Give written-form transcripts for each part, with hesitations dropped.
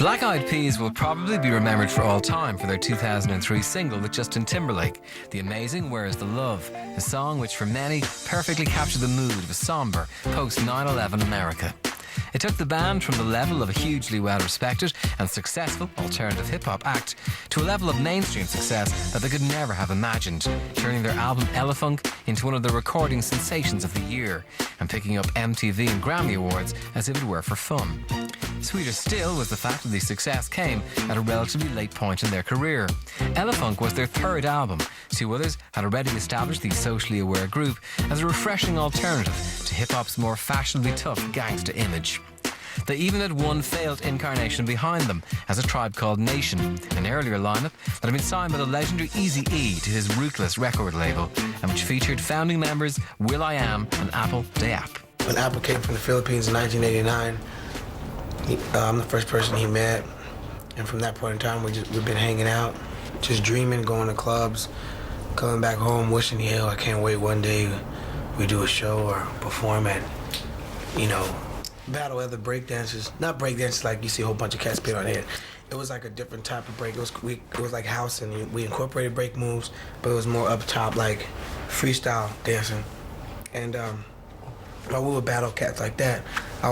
Black Eyed Peas will probably be remembered for all time for their 2003 single with Justin Timberlake, The Amazing Where's the Love, a song which for many perfectly captured the mood of a somber post-9/11 America. It took the band from the level of a hugely well-respected and successful alternative hip-hop act to a level of mainstream success that they could never have imagined, turning their album Elefunk into one of the recording sensations of the year and picking up MTV and Grammy Awards as if it were for fun. Sweeter still was the fact that the success came at a relatively late point in their career. Elefunk was their third album. Two others had already established the socially aware group as a refreshing alternative to hip-hop's more fashionably tough gangsta image. They even had one failed incarnation behind them as A Tribe Called Nation, an earlier lineup that had been signed by the legendary Eazy-E to his Ruthless record label and which featured founding members will.i.am and Apple Daap. When Apple came from the Philippines in 1989, I'm the first person he met, and from that point in time we've been hanging out, just dreaming, going to clubs, coming back home, wishing, I can't wait one day we do a show or perform at, battle other breakdancers. Not breakdancers like you see a whole bunch of cats spit on head. It was like a different type of break. It was like house, and we incorporated break moves, but it was more up top, like freestyle dancing. And while we would battle cats like that, I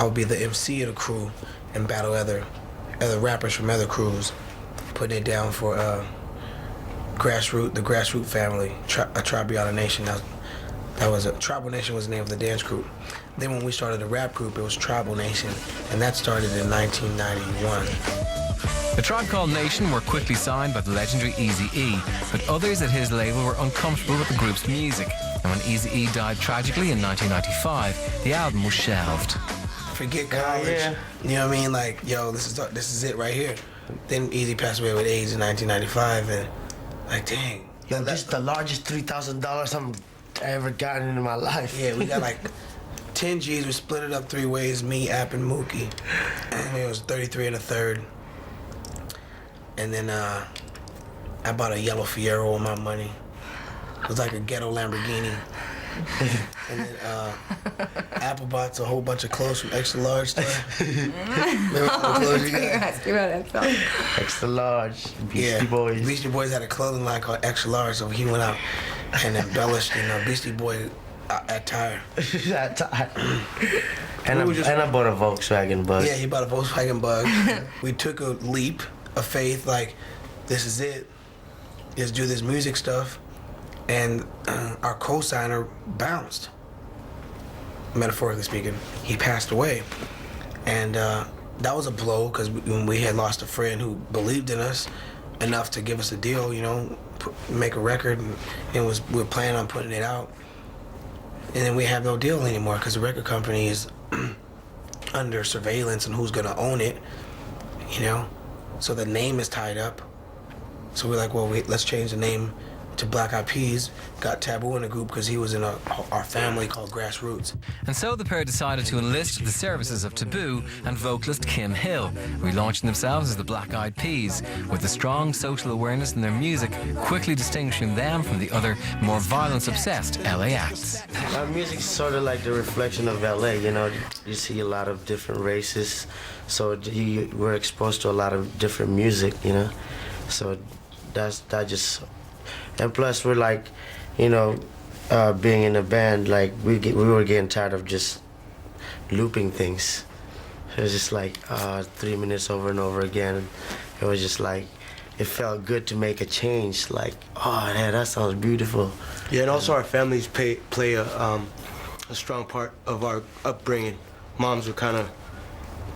would be the MC of the crew and battle other rappers from other crews, putting it down for the Grassroot family, a Tribe Beyond a Nation. That was Tribal Nation was the name of the dance group. Then when we started the rap group, it was Tribal Nation, and that started in 1991. The Tribe Called Nation were quickly signed by the legendary Eazy-E, but others at his label were uncomfortable with the group's music, and when Eazy-E died tragically in 1995, the album was shelved. Forget college. Yeah. You know what I mean? Like, this is it right here. Then Eazy passed away with AIDS in 1995, and like, dang. That's the largest $3,000 I've ever gotten in my life. Yeah, we got like 10 G's. We split it up 3 ways, me, App, and Mookie. And it was 33 and a third. And then I bought a yellow Fiero with my money. It was like a ghetto Lamborghini. And then Apple bought a whole bunch of clothes from Extra Large stuff. Remember all the clothes you got? Extra Large. Beastie Boys. Beastie Boys had a clothing line called Extra Large, so he went out and embellished, Beastie Boy attire. And I bought a Volkswagen Bug. Yeah, he bought a Volkswagen Bug. We took a leap of faith, like, this is it. Let's do this music stuff. And our co-signer bounced, metaphorically speaking. He passed away. And that was a blow, because we had lost a friend who believed in us enough to give us a deal, make a record, and we were planning on putting it out. And then we have no deal anymore, because the record company is under surveillance and who's going to own it, So the name is tied up. So we're like, let's change the name to Black Eyed Peas. Got Taboo in the group because he was in our family called Grassroots. And so the pair decided to enlist the services of Taboo and vocalist Kim Hill, relaunching themselves as the Black Eyed Peas, with a strong social awareness in their music quickly distinguishing them from the other, more violence-obsessed LA acts. Our music is sort of like the reflection of LA, You see a lot of different races, so we're exposed to a lot of different music, So that just... And plus, we're like, being in a band, like we were getting tired of just looping things. It was just like 3 minutes over and over again. It was just like, it felt good to make a change. Like, that sounds beautiful. Yeah, and also our families play a strong part of our upbringing. Moms would kind of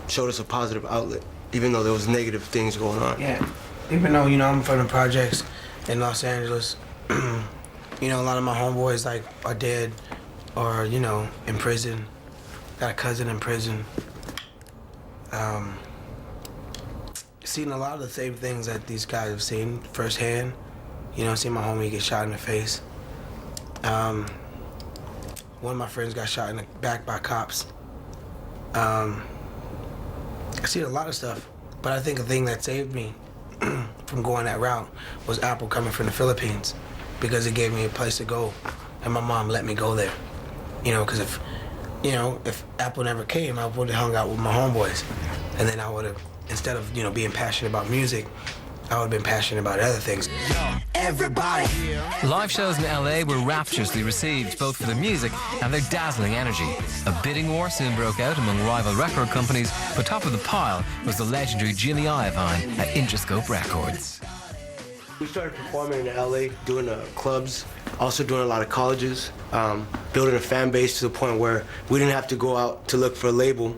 showed us a positive outlet, even though there was negative things going on. Yeah, even though I'm from the projects in Los Angeles, a lot of my homeboys are dead or in prison. Got a cousin in prison. Seen a lot of the same things that these guys have seen firsthand. Seen my homie get shot in the face. One of my friends got shot in the back by cops. I seen a lot of stuff, but I think the thing that saved me from going that route was Apple coming from the Philippines, because it gave me a place to go, and my mom let me go there. Because if Apple never came, I would have hung out with my homeboys. And then I would have, instead of, being passionate about music, I would have been passionate about other things. Everybody. Live shows in LA were rapturously received, both for their music and their dazzling energy. A bidding war soon broke out among rival record companies, but top of the pile was the legendary Jimmy Iovine at Interscope Records. We started performing in LA, doing clubs, also doing a lot of colleges, building a fan base to the point where we didn't have to go out to look for a label.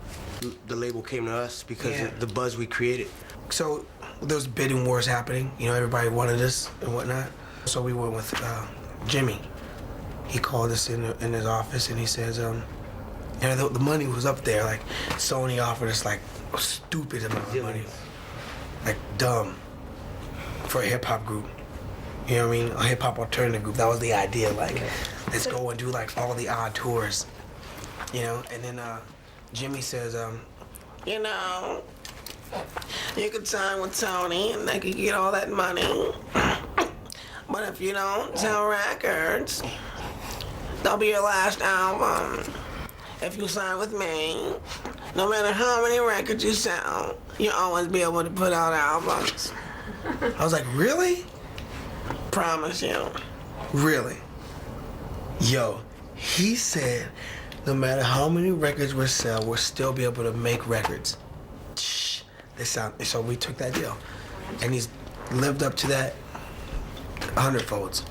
The label came to us because of the buzz we created. So there was bidding wars happening. Everybody wanted us and whatnot. So we went with Jimmy. He called us in his office and he says, and the money was up there. Like Sony offered us like a stupid amount of money, like dumb, for a hip hop group. You know what I mean? A hip hop alternative group. That was the idea. Like, let's go and do like all the odd tours. And then Jimmy says, you could sign with Sony and they could get all that money. But if you don't sell records, that'll be your last album. If you sign with me, no matter how many records you sell, you'll always be able to put out albums. I was like, really? Promise you. Really? Yo, he said, no matter how many records we sell, we'll still be able to make records. So we took that deal. And he's lived up to that 100 folds.